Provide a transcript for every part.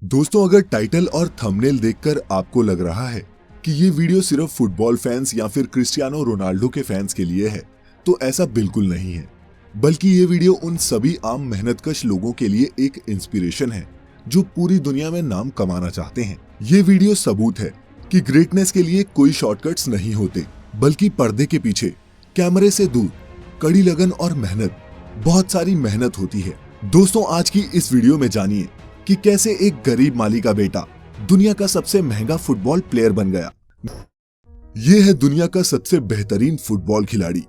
दोस्तों, अगर टाइटल और थंबनेल देखकर आपको लग रहा है कि ये वीडियो सिर्फ फुटबॉल फैंस या फिर क्रिस्टियानो रोनाल्डो के फैंस के लिए है, तो ऐसा बिल्कुल नहीं है। बल्कि ये वीडियो उन सभी आम मेहनतकश लोगों के लिए एक इंस्पिरेशन है जो पूरी दुनिया में नाम कमाना चाहते हैं। ये वीडियो सबूत है कि ग्रेटनेस के लिए कोई शॉर्टकट्स नहीं होते, बल्कि पर्दे के पीछे कैमरे से दूर कड़ी लगन और मेहनत, बहुत सारी मेहनत होती है। दोस्तों, आज की इस वीडियो में जानिए कि कैसे एक गरीब माली का बेटा दुनिया का सबसे महंगा फुटबॉल प्लेयर बन गया। ये है दुनिया का सबसे बेहतरीन फुटबॉल खिलाड़ी,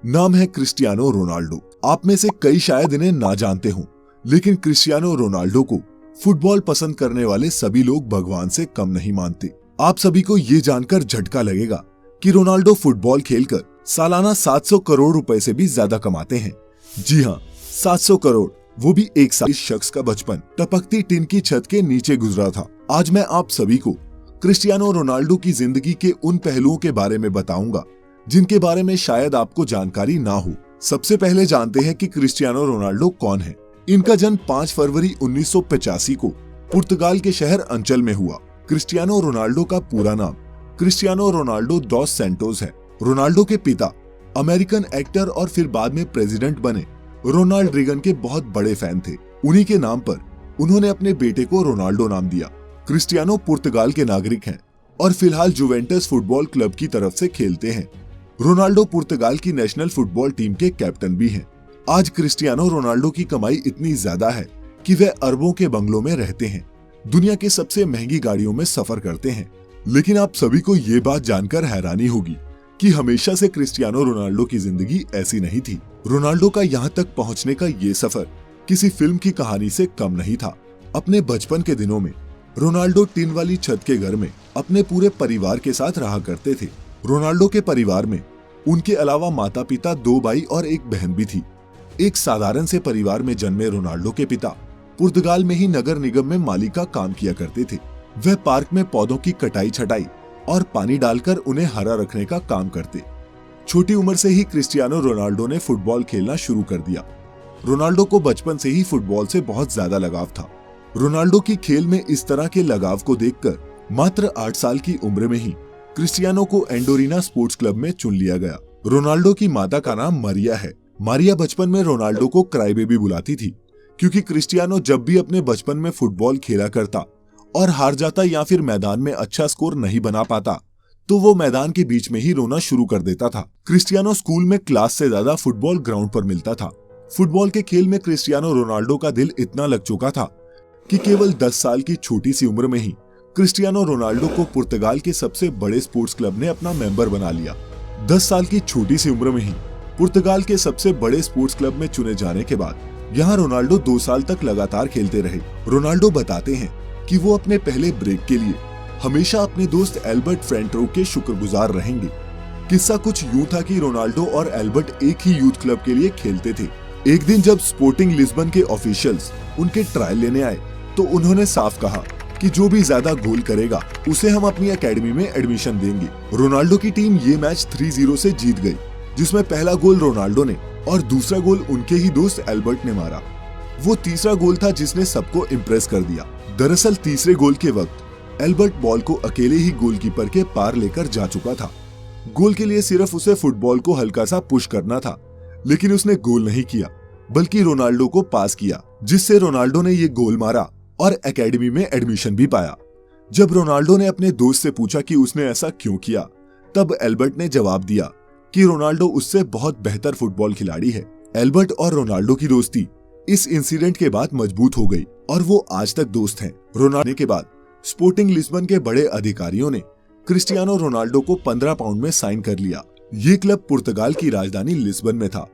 नाम है क्रिस्टियानो रोनाल्डो। आप में से कई शायद इन्हें ना जानते हों, लेकिन क्रिस्टियानो रोनाल्डो को फुटबॉल पसंद करने वाले सभी लोग भगवान से कम नहीं मानते। आप सभी को ये जानकर झटका लगेगा कि रोनाल्डो फुटबॉल खेलकर सालाना 700 करोड़ रुपए से भी ज्यादा कमाते हैं। जी हाँ, 700 करोड़, वो भी एक साल। इस शख्स का बचपन टपकती टिन की छत के नीचे गुजरा था। आज मैं आप सभी को क्रिस्टियानो रोनाल्डो की जिंदगी के उन पहलुओं के बारे में बताऊंगा जिनके बारे में शायद आपको जानकारी ना हो। सबसे पहले जानते हैं कि क्रिस्टियानो रोनाल्डो कौन है। इनका जन्म 5 फरवरी 1985 को पुर्तगाल के शहर अंचल में हुआ। क्रिस्टियानो रोनाल्डो का पूरा नाम क्रिस्टियानो रोनाल्डो दोस सैंटोस है। रोनाल्डो के पिता अमेरिकन एक्टर और फिर बाद में प्रेसिडेंट बने रोनाल्ड रीगन के बहुत बड़े फैन थे। उन्हीं के नाम पर उन्होंने अपने बेटे को रोनाल्डो नाम दिया। क्रिस्टियानो पुर्तगाल के नागरिक हैं और फिलहाल जुवेंटस फुटबॉल क्लब की तरफ से खेलते हैं। रोनाल्डो पुर्तगाल की नेशनल फुटबॉल टीम के कैप्टन भी हैं। आज क्रिस्टियानो रोनाल्डो की कमाई इतनी ज्यादा है कि वे अरबों के बंगलों में रहते हैं, दुनिया के सबसे महंगी गाड़ियों में सफर करते हैं। लेकिन आप सभी को ये बात जानकर हैरानी होगी कि हमेशा से क्रिस्टियानो रोनाल्डो की जिंदगी ऐसी नहीं थी। रोनाल्डो का यहाँ तक पहुँचने का ये सफर किसी फिल्म की कहानी से कम नहीं था। अपने बचपन के दिनों में रोनाल्डो टिन वाली छत के घर में अपने पूरे परिवार के साथ रहा करते थे। रोनाल्डो के परिवार में उनके अलावा माता पिता, 2 भाई और एक बहन भी थी। एक साधारण से परिवार में जन्मे रोनाल्डो के पिता पुर्तगाल में ही नगर निगम में माली का काम किया करते थे। वह पार्क में पौधों की कटाई छटाई और पानी डालकर उन्हें हरा रखने का काम करते। छोटी उम्र से ही क्रिस्टियानो रोनाल्डो ने फुटबॉल खेलना शुरू कर दिया। रोनाल्डो को बचपन से ही फुटबॉल से बहुत ज्यादा लगाव था। रोनाल्डो की खेल में इस तरह के लगाव को देखकर मात्र 8 साल की उम्र में ही क्रिस्टियानो को एंडोरिना स्पोर्ट्स क्लब में चुन लिया गया। रोनाल्डो की माता का नाम मारिया है। मारिया बचपन में रोनाल्डो को क्राई बेबी बुलाती थी, क्योंकि क्रिस्टियानो जब भी अपने बचपन में फुटबॉल खेला करता और हार जाता या फिर मैदान में अच्छा स्कोर नहीं बना पाता, तो वो मैदान के बीच में ही रोना शुरू कर देता था। क्रिस्टियानो स्कूल में क्लास से ज्यादा फुटबॉल ग्राउंड पर मिलता था। फुटबॉल के खेल में क्रिस्टियानो रोनाल्डो का दिल इतना लग चुका था कि केवल 10 साल की छोटी सी उम्र में ही क्रिस्टियानो रोनाल्डो को पुर्तगाल के सबसे बड़े स्पोर्ट्स क्लब ने अपना मेंबर बना लिया। 10 साल की छोटी सी उम्र में ही पुर्तगाल के सबसे बड़े स्पोर्ट्स क्लब में चुने जाने के बाद यहाँ रोनाल्डो 2 साल तक लगातार खेलते रहे। रोनाल्डो बताते हैं कि वो अपने पहले ब्रेक के लिए हमेशा अपने दोस्त एल्बर्ट फ्रेंटरो के शुक्रगुजार रहेंगे। किस्सा कुछ यूं था कि रोनाल्डो और एल्बर्ट एक ही यूथ क्लब के लिए खेलते थे। एक दिन जब स्पोर्टिंग लिस्बन के ऑफिशियल्स उनके ट्रायल लेने आए, तो उन्होंने साफ कहा कि जो भी ज्यादा गोल करेगा उसे हम अपनी एकेडमी में एडमिशन देंगे। रोनाल्डो की टीम ये मैच 3-0 से जीत गई, जिसमें पहला गोल रोनाल्डो ने और दूसरा गोल उनके ही दोस्त एल्बर्ट ने मारा। वो तीसरा गोल था जिसने सबको इम्प्रेस कर दिया। दरअसल तीसरे गोल के वक्त एल्बर्ट बॉल को अकेले ही गोलकीपर के पार लेकर जा चुका था। गोल के लिए सिर्फ उसे फुटबॉल को हल्का सा पुश करना था, लेकिन उसने गोल नहीं किया, बल्कि रोनाल्डो को पास किया, जिससे रोनाल्डो ने ये गोल मारा और एकेडमी में एडमिशन भी पाया। जब रोनाल्डो ने अपने दोस्त से पूछा कि उसने ऐसा क्यों किया, तब एल्बर्ट ने जवाब दिया कि रोनाल्डो उससे बहुत बेहतर फुटबॉल खिलाड़ी है। एल्बर्ट और रोनाल्डो की दोस्ती इस इंसिडेंट के बाद मजबूत हो गई और वो आज तक दोस्त हैं। रोनाल्डो के बाद स्पोर्टिंग लिस्बन के बड़े अधिकारियों ने क्रिस्टियानो रोनाल्डो को 15 पाउंड में साइन कर लिया। ये क्लब पुर्तगाल की राजधानी लिस्बन में था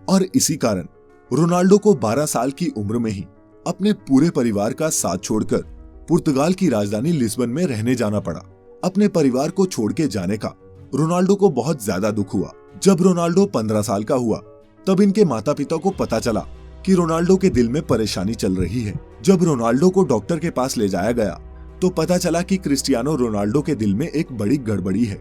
और इसी कारण रोनाल्डो को 12 साल की उम्र में ही अपने पूरे परिवार का साथ छोड़कर पुर्तगाल की राजधानी लिस्बन में रहने जाना पड़ा। अपने परिवार को छोड़ के जाने का रोनाल्डो को बहुत ज्यादा दुख हुआ। जब रोनाल्डो 15 साल का हुआ, तब इनके माता पिता को पता चला कि रोनाल्डो के दिल में परेशानी चल रही है। जब रोनाल्डो को डॉक्टर के पास ले जाया गया, तो पता चला कि क्रिस्टियानो रोनाल्डो के दिल में एक बड़ी गड़बड़ी है।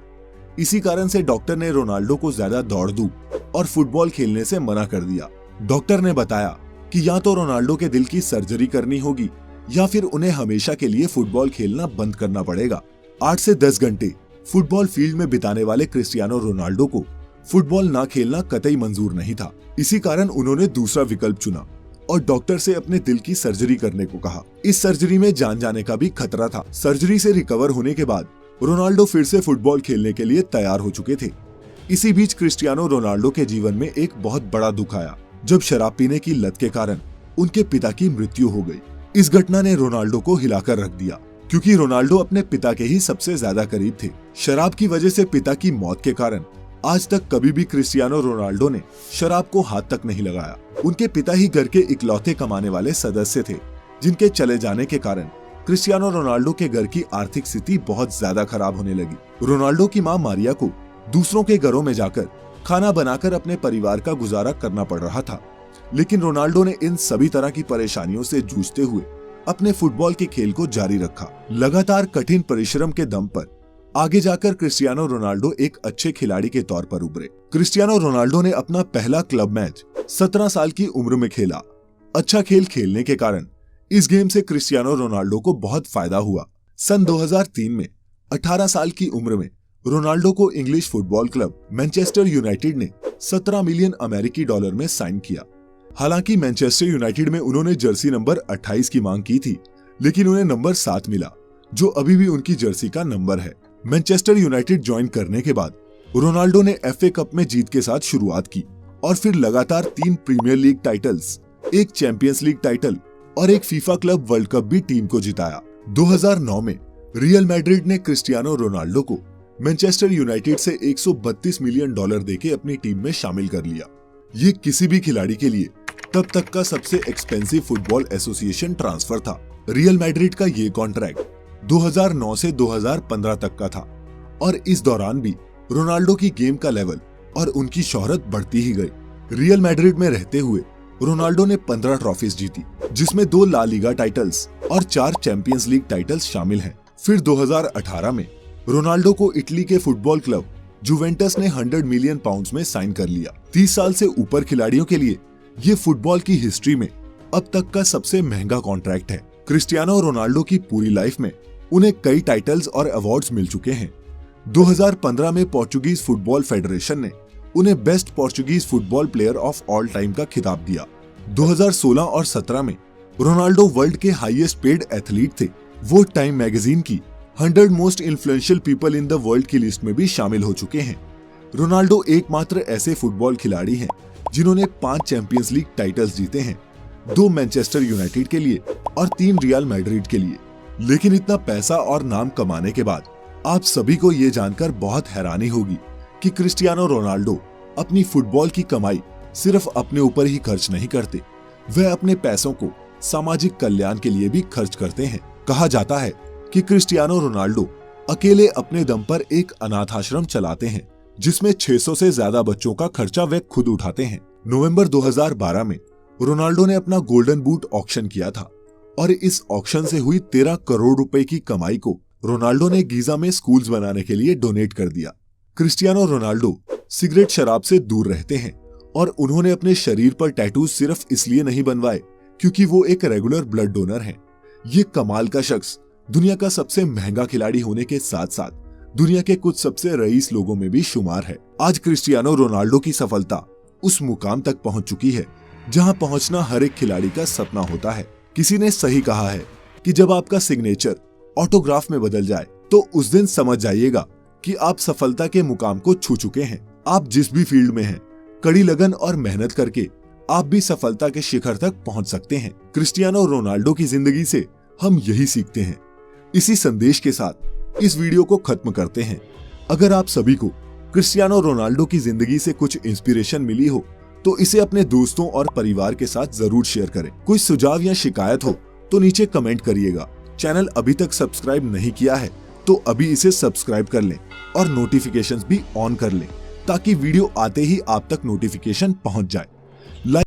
इसी कारण से डॉक्टर ने रोनाल्डो को ज्यादा दौड़ धूप और फुटबॉल खेलने से मना कर दिया। डॉक्टर ने बताया कि या तो रोनाल्डो के दिल की सर्जरी करनी होगी या फिर उन्हें हमेशा के लिए फुटबॉल खेलना बंद करना पड़ेगा। 8 से 10 घंटे फुटबॉल फील्ड में बिताने वाले क्रिस्टियानो रोनाल्डो को फुटबॉल ना खेलना कतई मंजूर नहीं था। इसी कारण उन्होंने दूसरा विकल्प चुना और डॉक्टर से अपने दिल की सर्जरी करने को कहा। इस सर्जरी में जान जाने का भी खतरा था। सर्जरी से रिकवर होने के बाद रोनाल्डो फिर से फुटबॉल खेलने के लिए तैयार हो चुके थे। इसी बीच क्रिस्टियानो रोनाल्डो के जीवन में एक बहुत बड़ा दुख आया जब शराब पीने की लत के कारण उनके पिता की मृत्यु हो गई। इस घटना ने रोनाल्डो को हिलाकर रख दिया, क्योंकि रोनाल्डो अपने पिता के ही सबसे ज्यादा करीब थे। शराब की वजह से पिता की मौत के कारण आज तक कभी भी क्रिस्टियानो रोनाल्डो ने शराब को हाथ तक नहीं लगाया। उनके पिता ही घर के इकलौते कमाने वाले सदस्य थे, जिनके चले जाने के कारण क्रिस्टियानो रोनाल्डो के घर की आर्थिक स्थिति बहुत ज्यादा खराब होने लगी। रोनाल्डो की मां मारिया को दूसरों के घरों में जाकर खाना बनाकर अपने परिवार का गुजारा करना पड़ रहा था, लेकिन रोनाल्डो ने इन सभी तरह की परेशानियों से जूझते हुए अपने फुटबॉल के खेल को जारी रखा। लगातार कठिन परिश्रम के दम पर आगे जाकर क्रिस्टियानो रोनाल्डो एक अच्छे खिलाड़ी के तौर पर उभरे। क्रिस्टियानो रोनाल्डो ने अपना पहला क्लब मैच 17 साल की उम्र में खेला। अच्छा खेल खेलने के कारण इस गेम से क्रिस्टियानो रोनाल्डो को बहुत फायदा हुआ। सन 2003 में 18 साल की उम्र में रोनाल्डो को English football club Manchester United ने 17 मिलियन अमेरिकी डॉलर में साइन किया। हालांकि मैनचेस्टर यूनाइटेड में उन्होंने जर्सी नंबर 28 की मांग की थी, लेकिन उन्हें नंबर 7 मिला, जो अभी भी उनकी जर्सी का नंबर है। मैनचेस्टर यूनाइटेड ज्वाइन करने के बाद रोनाल्डो ने FA कप में जीत के साथ शुरुआत की और फिर लगातार 3 प्रीमियर लीग टाइटल्स, एक चैंपियंस लीग टाइटल और एक फीफा क्लब वर्ल्ड कप भी टीम को जिताया। 2009 में रियल मैड्रिड ने क्रिस्टियानो रोनाल्डो को मैनचेस्टर यूनाइटेड से 132 मिलियन डॉलर देके अपनी टीम में शामिल कर लिया। ये किसी भी खिलाड़ी के लिए तब तक का सबसे एक्सपेंसिव फुटबॉल एसोसिएशन ट्रांसफर था। रियल मैड्रिड का ये कॉन्ट्रैक्ट 2009 से 2015 तक का था और इस दौरान भी रोनाल्डो की गेम का लेवल और उनकी शोहरत बढ़ती ही गई। रियल मैड्रिड में रहते हुए रोनाल्डो ने 15 ट्रॉफीज जीती, जिसमें 2 ला लीगा टाइटल्स और 4 चैंपियंस लीग टाइटल्स शामिल हैं। फिर 2018 में रोनाल्डो को इटली के फुटबॉल क्लब जुवेंटस ने 100 मिलियन पाउंड्स में साइन कर लिया। 30 साल से ऊपर खिलाड़ियों के लिए ये फुटबॉल की हिस्ट्री में अब तक का सबसे महंगा कॉन्ट्रैक्ट है। क्रिस्टियानो रोनाल्डो की पूरी लाइफ में उन्हें कई टाइटल्स और अवार्ड्स मिल चुके हैं। 2015 में पोर्चुगीज फुटबॉल फेडरेशन ने उन्हें best Portuguese football player of all time का खिताब दिया। 2016 और 17 में रोनाल्डो वर्ल्ड के हाईएस्ट पेड एथलीट थे। वो टाइम मैगजीन की 100 most influential people in the world की लिस्ट में भी शामिल हो चुके हैं। रोनाल्डो एकमात्र ऐसे फुटबॉल खिलाड़ी हैं जिन्होंने 5 चैंपियंस लीग टाइटल्स जीते हैं, 2 मैनचेस्टर यूनाइटेड के लिए और 3 रियल मैड्रिड के लिए। लेकिन इतना पैसा और नाम कमाने के बाद आप सभी को ये जानकर बहुत हैरानी होगी कि क्रिस्टियानो रोनाल्डो अपनी फुटबॉल की कमाई सिर्फ अपने ऊपर ही खर्च नहीं करते, वह अपने पैसों को सामाजिक कल्याण के लिए भी खर्च करते हैं। कहा जाता है कि क्रिस्टियानो रोनाल्डो अकेले अपने दम पर एक अनाथ आश्रम चलाते हैं, जिसमें 600 से ज्यादा बच्चों का खर्चा वे खुद उठाते हैं। नवंबर 2012 में रोनाल्डो ने अपना गोल्डन बूट ऑक्शन किया था और इस ऑक्शन से हुई 13 करोड़ रुपए की कमाई को रोनाल्डो ने गीजा में स्कूल्स बनाने के लिए डोनेट कर दिया। क्रिस्टियानो रोनाल्डो सिगरेट शराब से दूर रहते हैं और उन्होंने अपने शरीर पर टैटूज सिर्फ इसलिए नहीं बनवाए क्योंकि वो एक रेगुलर ब्लड डोनर हैं। ये कमाल का शख्स दुनिया का सबसे महंगा खिलाड़ी होने के साथ साथ दुनिया के कुछ सबसे रईस लोगों में भी शुमार है। आज क्रिस्टियानो रोनाल्डो की सफलता उस मुकाम तक पहुंच चुकी है जहां पहुंचना हर एक खिलाड़ी का सपना होता है। किसी ने सही कहा है कि जब आपका सिग्नेचर ऑटोग्राफ में बदल जाए तो उस दिन समझ जाइएगा कि आप सफलता के मुकाम को छू चुके हैं। आप जिस भी फील्ड में हैं, कड़ी लगन और मेहनत करके आप भी सफलता के शिखर तक पहुंच सकते हैं। क्रिस्टियानो रोनाल्डो की जिंदगी से हम यही सीखते हैं। इसी संदेश के साथ इस वीडियो को खत्म करते हैं। अगर आप सभी को क्रिस्टियानो रोनाल्डो की जिंदगी से कुछ इंस्पिरेशन मिली हो तो इसे अपने दोस्तों और परिवार के साथ जरूर शेयर करें। कोई सुझाव या शिकायत हो तो नीचे कमेंट करिएगा। चैनल अभी तक सब्सक्राइब नहीं किया है तो अभी इसे सब्सक्राइब कर लें और नोटिफिकेशंस भी ऑन कर लें ताकि वीडियो आते ही आप तक नोटिफिकेशन पहुंच जाए।